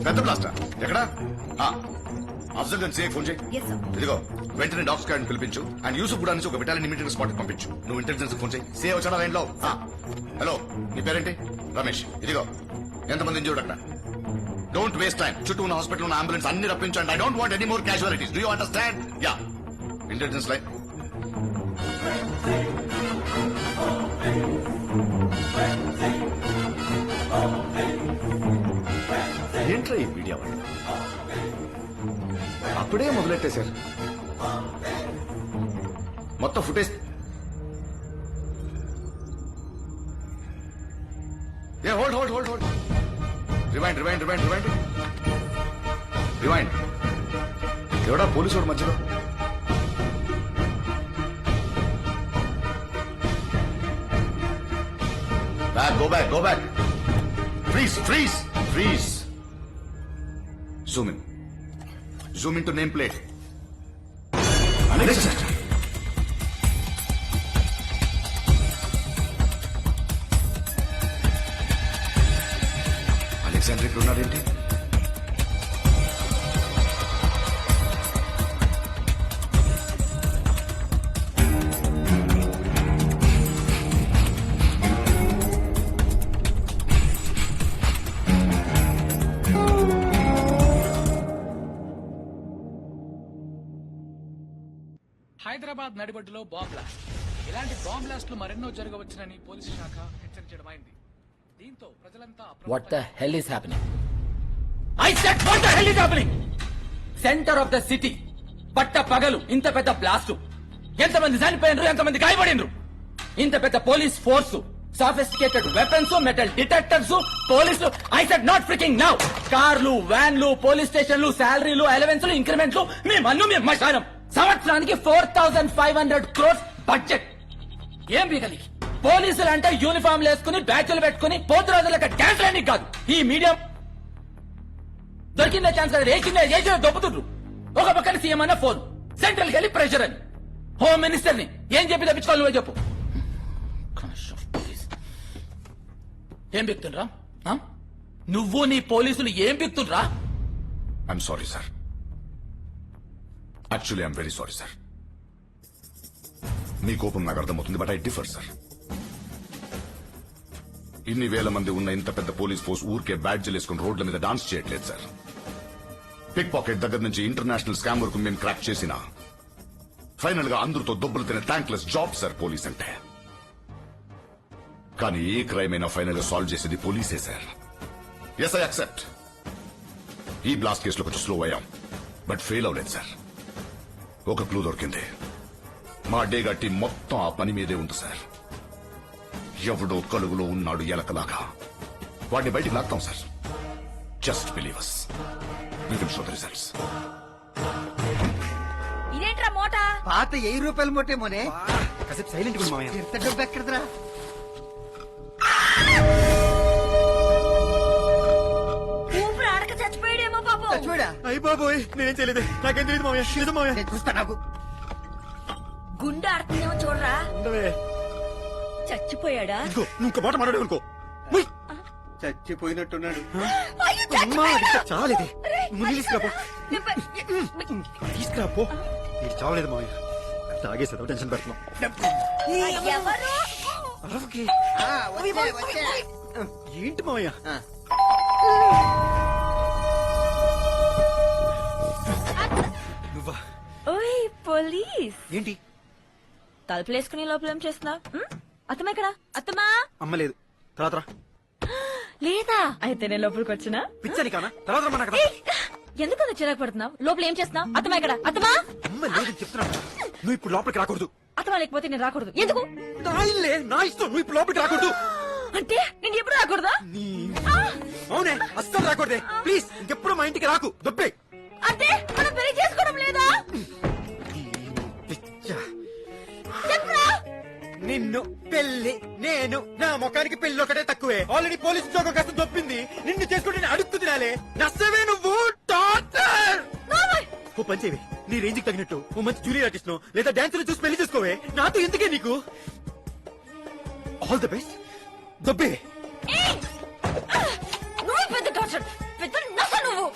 పెద్ద బ్లాస్టా ఎక్కడ? Afzal Ganj CA phone చేయి. ఇదిగో వెంటనే డాగ్ స్క్వాడ్ పిలిపించు అండ్ యూసుఫ్ కూడా నుంచి ఒక బెటాలియన్ ఇమీడియట్ స్పాట్ పంపించు. నువ్వు ఇంటెలిజెన్స్ ఫోన్ చేయి. సీఏ వచ్చాడా లైన్ లో? హలో, నీ పేరేంటి? రమేష్. ఇదిగో ఎంతమంది ఇంజూర్డ్ అక్కడ? Don't waste time. చుట్టూ ఉన్న హాస్పిటల్ ఉన్న అంబులెన్స్ అన్ని రప్పించండి. I don't want any more casualties. Do you understand? Yeah, intelligence line. ఏంట్రా ఈ మీడియా వాళ్ళు అప్పుడే మొదలెట్టేశారు. మొత్తం footage hold hold hold hold rewind rewind rewind rewind rewind. ఎవడా పోలీసు వాడు మధ్యలో? Back, go back, go back. Freeze freeze freeze. Zoom in. Zoom into nameplate. Next. Alexander ఇక్కడ ఉన్నాడేంటి? హైదరాబాద్ నడిబడ్డులో బాంబ్ బ్లాస్ట్. ఇలాంటి బాంబ్ బ్లాస్ట్లు మరెన్నో జరగవచ్చునని పోలీసు శాఖ హెచ్చరించడమైంది. దీంతో ప్రజలంతా What the hell is happening? I said what the hell is happening? Centre of the city పట్ట పగలు ఇంత పెద్ద బ్లాస్ట్. ఎంతమంది చనిపోయినరు, ఎంతమంది గాయపడినరు. ఇంత పెద్ద police force, sophisticated weapons, metal detectors, పోలీసులు. I said not freaking now. కార్లు, వ్యాన్లు, పోలీస్ స్టేషన్లు, శాలరీలు, అలవెన్స్లు, ఇంక్రిమెంట్లు, మీ మన్ను మీ మశానం. సంవత్సరానికి 4,500 crores బడ్జెట్. ఏం బిగలి పోలీసులు అంటే యూనిఫామ్ వేసుకుని బ్యాచ్లు పెట్టుకుని పోతురాజులక డాన్స్ అని కాదు. ఈ మీడియా దొరికిందే ఛాన్స్ కదా, ఏచిందే దొబ్బుతుండ్రు. ఒక పక్కన సీఎం అన్న ఫోన్, సెంట్రల్ కి వెళ్ళి ప్రెషర్ అని. హోమ్ మినిస్టర్ ని ఏం చెప్పి తప్పించుకోవాలి నువ్వే చెప్పు. ఏం బిక్తుండ్రా? నువ్వు నీ పోలీసులు ఏం బిక్తుండ్రా? I'm sorry sir. Actually I'm very sorry sir. మీ కోపం నాకు అర్థమవుతుంది, బట్ ఐ డిఫర్ సార్. ఇన్ని వేల మంది ఉన్న ఇంత పెద్ద పోలీస్ ఫోర్స్ ఊరికే బ్యాడ్జీలు వేసుకుని రోడ్ల మీద డాన్స్ చేయట్లేదు సార్. పిక్ పాకెట్ దగ్గర నుంచి ఇంటర్నేషనల్ స్కామ్ వరకు మేము క్రాక్ చేసిన ఫైనల్ గా అందరితో దొబ్బలు తినే థ్యాంక్లెస్ జాబ్ సార్ పోలీస్ అంటే. కానీ ఏ క్రైమ్ అయినా ఫైనల్ గా సాల్వ్ చేసేది పోలీసే సార్. Yes, I accept. ఈ బ్లాస్ట్ కేసులో కొంచెం స్లో అయ్యాం, బట్ ఫెయిల్ అవ్వలేదు సార్. ఒక క్లూ దొరికింది. మా డేగా టీం మొత్తం ఆ పని మీదే ఉంది సార్. ఎవడో కలుగులో ఉన్నాడు ఎలకలాగా. వాడిని బయటికి లాక్తాం sir. Just believe us. We will show the results. ఇదేంట్రా మోటా? పాత 1000 రూపాయల మోటే మోనే. కాసేపు సైలెంట్ గా మామయ్య. ఎంత డబ్బు ఎక్కడదరా? ఊపిరి ఆడక చచ్చిపోయాడేమో పాపం. చచ్చిపోయాడా? అయ్య బాబోయ్, నేనేం చేయలేదు. నాకేం తెలియదు మామయ్య. నిజం మామయ్య. నేను చూస్తా. నాకు గుండె ఆడుతుందేమో చూడరా. ఉండవే. చచ్చిపోయాడా? నువ్వు ఇంకో మాట మాట్లాడే అనుకో. చచ్చిపోయినట్టున్నాడు. చాలేదే. ముందు తీసుకురాపో. తీసుకురాపో. నీకు చావలేదు మామయ్య. తాగేసేదా టెన్షన్ పెడుతున్నావు. ఎవరు? ఏంటి మామయ్య? నువ్వా? ఓయ్ పోలీస్. ఏంటి తలుపులేసుకుని లోపల ఏం చేస్తున్నావు? అత్తమ్మ ఎక్కడా? అత్తమ్మా. అమ్మ లేదు. తర్వాత లేదా? అయితే నేను లోపలికి వచ్చినా పిచ్చని కానా? తర్వాత ఎందుకు అంత చిరాకు పడుతున్నావు? లోపల ఏం చేస్తున్నావు? అత్తమ్మ ఎక్కడా? అత్తమ్మా. అమ్మ లేదు చెప్తున్నా. నువ్వు ఇప్పుడు లోపలికి రాకూడదు. అత్తమ్మ లేకపోతే నేను రాకూడదు. ఎందుకు? నా ఇష్టం. నువ్వు ఇప్పుడు లోపలికి రాకూడదు. అంటే నేను ఎప్పుడు రాకూడదా? అవునే, అస్సలు రాకూడదే. ప్లీజ్ ఇంకెప్పుడు మా ఇంటికి రాకు. దొబ్బే. అంటే మనం పెళ్లి చేసుకోవడం లేదా? నిన్ను పెళ్లి నేను నా ముఖానికి పెళ్లి ఒకటే తక్కువే. ఆల్రెడీ పోలీసు ఉద్యోగం కాస్త దొప్పింది. నిన్ను చేసుకుంటే నేను అడుక్కు తినాలే. నష్టమే నువ్వు. డాక్టర్ ఓ పంచేవి. నీ రేంజ్ కి తగినట్టు ఓ మంచి జూనియర్ ఆర్టిస్ట్ నో లేదా డాన్సర్ చూసి పెళ్లి చేసుకోవే. నాతో ఎందుకే నీకు? All the best. దొబ్బే. నువ్వు పెద్ద డాక్టర్. పెద్ద నస నువ్వు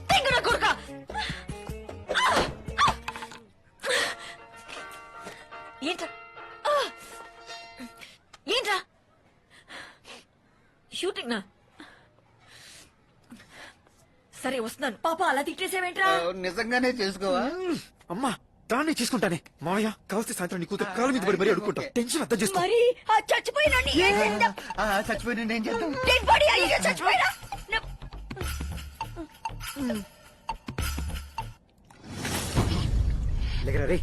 తెంగర కొడుక. ఏంట్రా ఏంట్రా షూటింగ్ నా? సరే వస్తున్నాను. పాప అలా తిట్టేసేవేంట్రా? నిజంగానే చేసుకోవా? అమ్మా దాన్ని చేసుకుంటానే. మావయ్య కావస్తే సాయంత్రం నీ కూతురు కాలు మీద పడి మరీ అడుక్కుంటా. టెన్షన్ అర్థం చేసుకో. మరి ఆ చచ్చిపోయినా చచ్చిపోయిన ఏం చేద్దాం? డెడ్ బాడీ అయ్యో చచ్చిపోయినా. లేకరా రే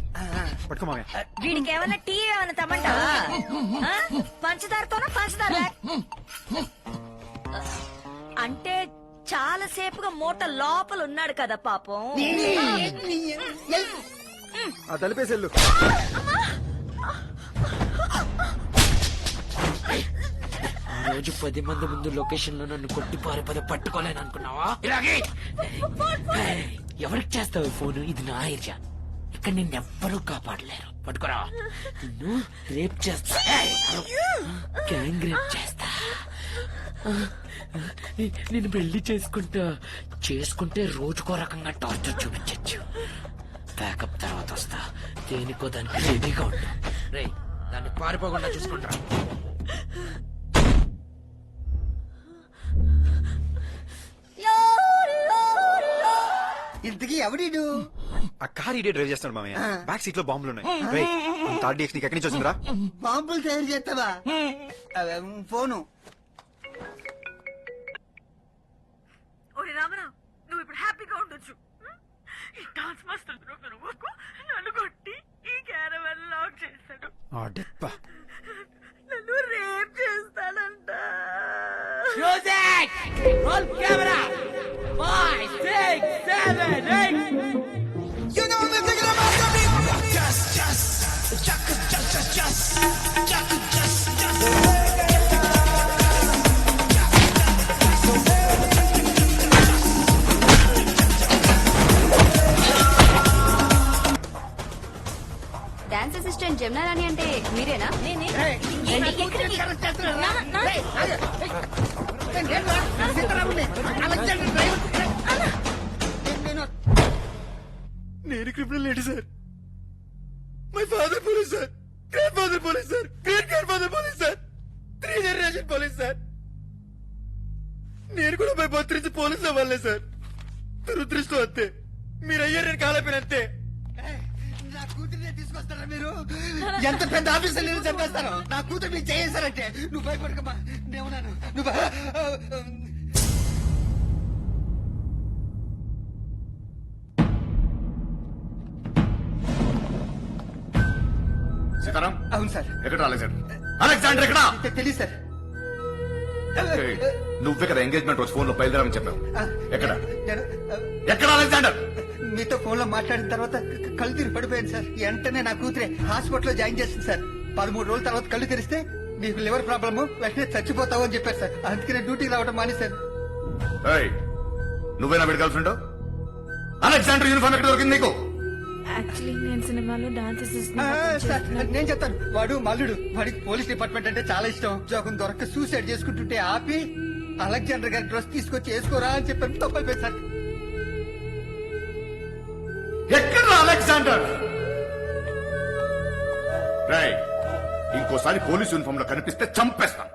పట్టుకో మావయ్య. వీడికి ఏమన్నా టీ ఏమన్నా తమ్మంటావా? పంచదారతోనా పంచదార? అంటే చాలా సేపుగా మూట లోపల ఉన్నాడు కదా పాపం. ఆ తలిపేసెళ్ళు. రోజు 10 మంది ముందు లొకేషన్ లో నన్ను కొట్టి పారిపోతే పట్టుకోలేను అనుకున్నావా? ఇలాగే ఎవరికి చేస్తావు ఫోన్? ఇది నా ఏరియా, ఇక్కడ నిన్నెవ్వరూ కాపాడలేరు. పట్టుకోరా. నిన్ను రేప్ చేస్తా, గ్యాంగ్ రేప్ చేస్తా. నేను పెళ్లి చేసుకుంటే రోజుకో రకంగా టార్చర్ చూపించచ్చు. ప్యాకప్ తర్వాత వస్తా. దేనికో దానికి రెడీగా ఉంటా. రే దాన్ని పారిపోకుండా చూసుకుంటా. ఇంతకీ ఎవడీడు? ఆ కార్ ఇడే డ్రైవ్ చేస్తున్నాడు మామయ్య. బ్యాక్ సీట్ లో బాంబులు ఉన్నాయి. రేయ్ థర్డ్ డేక్స్ నీకు ఎక్కడి నుంచి వచ్చిందిరా? బాంబులు తయారు చేస్తావా? ఫోను. రామరావు నువ్వు ఇప్పుడు హ్యాపీగా ఉండొచ్చు. ఈ డాన్స్ మాస్టర్ నన్ను కొట్టి ఈ క్యారవన్ లాక్ చేశాడు. ఆ డెప్ప నన్ను రేప్ చేస్తాడంట. Music! Roll camera! 5, 6, 7, 8. You know the thing about the beat. Just. Dance assistant Jamuna Rani అంటే మీరేనా? నేనే. ఎక్కడికి? నేను criminal lady sir. My father police sir. Grand father police sir. Great grand father police sir. 3 generation police sir. నేను కూడా my birth నుంచి police అవ్వాలే sir. దురదృష్టం అంతే. మీరు అయ్యారు నేను కాలేపోయిన అంతే. నా కూతురినే తీసుకొస్తారా మీరు? ఎంత పెద్ద ఆఫీసర్ నేను చంపేస్తాను. నా కూతురు మీరు చేయేశారంటే నువ్వు భయపడకమ్మా. నేనున్నాను. నువ్వు సీతారాం అవును సార్. ఎక్కడ అలెగ్జాండర్ ఎక్కడ? తెలియదు సార్. నువ్వే కదా ఎంగేజ్మెంట్ రోజు ఫోన్ లో బయలుదేరమని చెప్పావు. ఎక్కడ నేను ఎక్కడ అలెగ్జాండర్? మీతో ఫోన్ లో మాట్లాడిన తర్వాత కళ్ళు తిరిగి పడిపోయాను సార్. వెంటనే నా కూతురే హాస్పిటల్లో జాయిన్ చేసింది సార్. 13 రోజుల తర్వాత కళ్ళు తెరిస్తే నీకు లివర్ ప్రాబ్లమ్, వెంటనే చచ్చిపోతావు అని చెప్పారు సార్. అందుకనే డ్యూటీకి రావడం మానేశాను. నువ్వేనా వీడి గర్ల్ ఫ్రెండ్? అలెగ్జాండర్ యూనిఫామ్ ఎక్కడ దొరికింది నీకు? యాక్చువల్లీ నేను సినిమాలో డాన్స్ సార్ నేను చెప్తాను. వాడు మల్లుడు. వాడికి పోలీస్ డిపార్ట్మెంట్ అంటే చాలా ఇష్టం. జోకం దొరక్క సూసైడ్ చేసుకుంటుంటే ఆపి అలెగ్జాండర్ గారి డ్రెస్ తీసుకొచ్చి వేసుకోరా అని చెప్పాను. తప్పైపోయింది సార్. ఎక్కడ అలెగ్జాండర్? ఇంకోసారి పోలీస్ యూనిఫామ్ లో కనిపిస్తే చంపేస్తాను.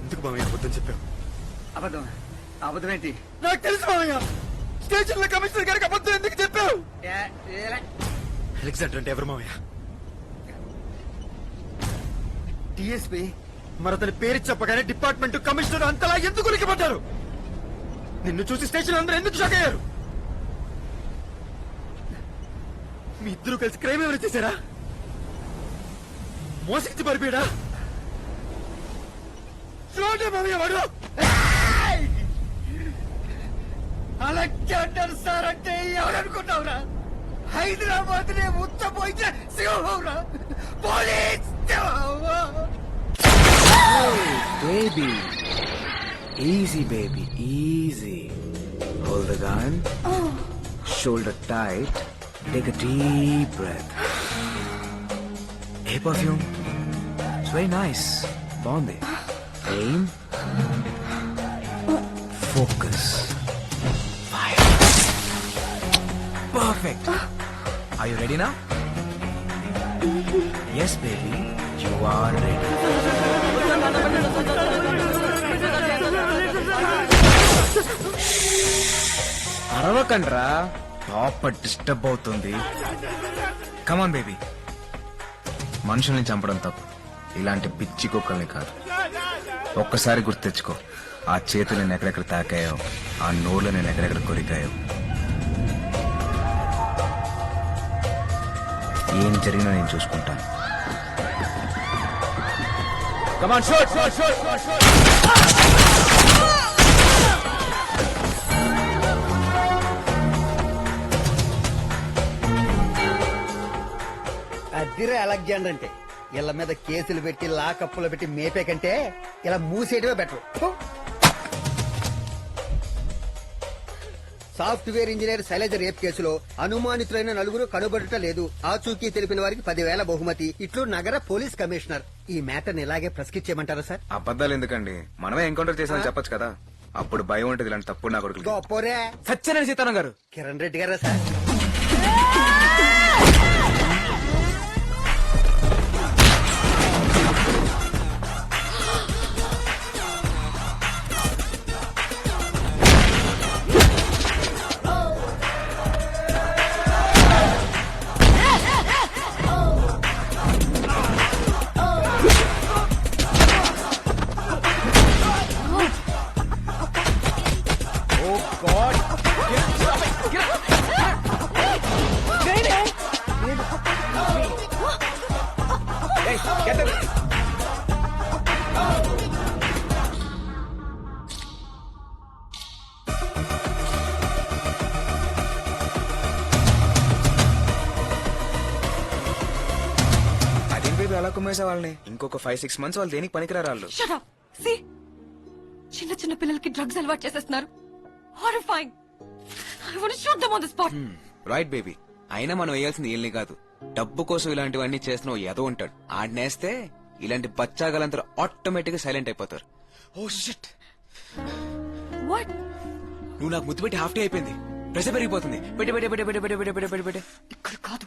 ఎందుకు మామయ్య అబద్ధం చెప్పావు? అబద్ధం? అబద్ధం ఏంటి? నాకు తెలుసు మామయ్య. స్టేషన్ లో కమిషనర్ గారికి అబద్ధం ఎందుకు చెప్పావు? అలెగ్జాండర్ అంటే ఎవరు మామయ్య? డిఎస్పీ. మరి అతని పేరు చెప్పగానే డిపార్ట్మెంట్ కమిషనర్ అంతలా ఎందుకు ఉలికిపడ్డారు? నిన్ను చూసి స్టేషన్ అందరూ ఎందుకు షాక్ అయ్యారు? మీ ఇద్దరు కలిసి క్రైమ్ ఎవరు చేశారా? మోసగించి పరిపోయాడా? చూడండి మామయ్య వాడు. అలెగ్జాండర్ సార్ అంటే ఎవరనుకున్నావురా? హైదరాబాద్ నే ఉచ్చపోయిన సింహంరా. Police Baby, easy baby, easy. Hold the gun. Shoulder tight. Take a deep breath. Hey, perfume. It's very nice. Bondi. Aim. Focus. Fire. Perfect. Are you ready now? Yes, baby. You are ready. అరవకండ్రా పాప disturb అవుతుంది. Come on baby. మనుషుల్ని చంపడం తప్పు, ఇలాంటి పిచ్చి కుక్కల్ని కాదు. ఒక్కసారి గుర్తు తెచ్చుకో, ఆ చేతులు నేను ఎక్కడెక్కడ తాకాయో, ఆ నోళ్ళు నేను ఎక్కడెక్కడ కొరికాయో. ఏం జరిగినా నేను చూసుకుంటాను. Come on shoot shoot shoot shoot. అదిరే అలెగ్జాండర్ అంటే ఇళ్ళ మీద కేసులు పెట్టి లాకప్పులు పెట్టి మేపే కంటే ఇలా మూసేయడమే better. Software engineer Shailaja rape కేసులో అనుమానితులైన నలుగురు కనుబడుట లేదు. ఆచూకీ తెలిపిన వారికి 10,000 బహుమతి. ఇట్లు నగర పోలీస్ కమిషనర్. ఈ మ్యాటర్ ఇలాగే ప్రస్కిచ్చేయమంటారా సార్? అబద్ధాలు ఎందుకండి, మనమే ఎన్కౌంటర్ చేసామని చెప్పొచ్చు కదా. అప్పుడు భయం ఉంటుంది ఇలాంటి తప్పుడు నా కొడుకు. గొప్పోరే సత్యనారాయణ సీతారాం గారు. కిరణ్ రెడ్డి గారా సార్? అదేం బేబీ అలా కుమ్మేసే వాళ్ళని. ఇంకొక 5-6 months వాళ్ళు దేనికి పనికిరారు వాళ్ళు. Shut up. See? చిన్న చిన్న పిల్లలకి డ్రగ్స్ అలవాటు చేసేస్తున్నారు. Horrifying. I want to shoot them on the spot. Right baby. అయినా మనం వేయాల్సింది వీళ్ళని కాదు. డబ్బు కోసం ఇలాంటివన్నీ చేస్తున్నావు ఏదో ఉంటాడు. ఆడినేస్తే ఇలాంటి బచ్చాగలంతా ఆటోమేటిక్ గా సైలెంట్ అయిపోతారు. Oh shit. What? నువ్వు నాకు ముద్దు పెట్టి హాఫ్ డే అయిపోయింది. ప్రెషర్ పెరిగిపోతుంది. పెట్టే పెట్టే పెట్టే పెట్టే పెట్టే పెట్టే పెట్టే పెట్టే ఇక్కడ కాదు.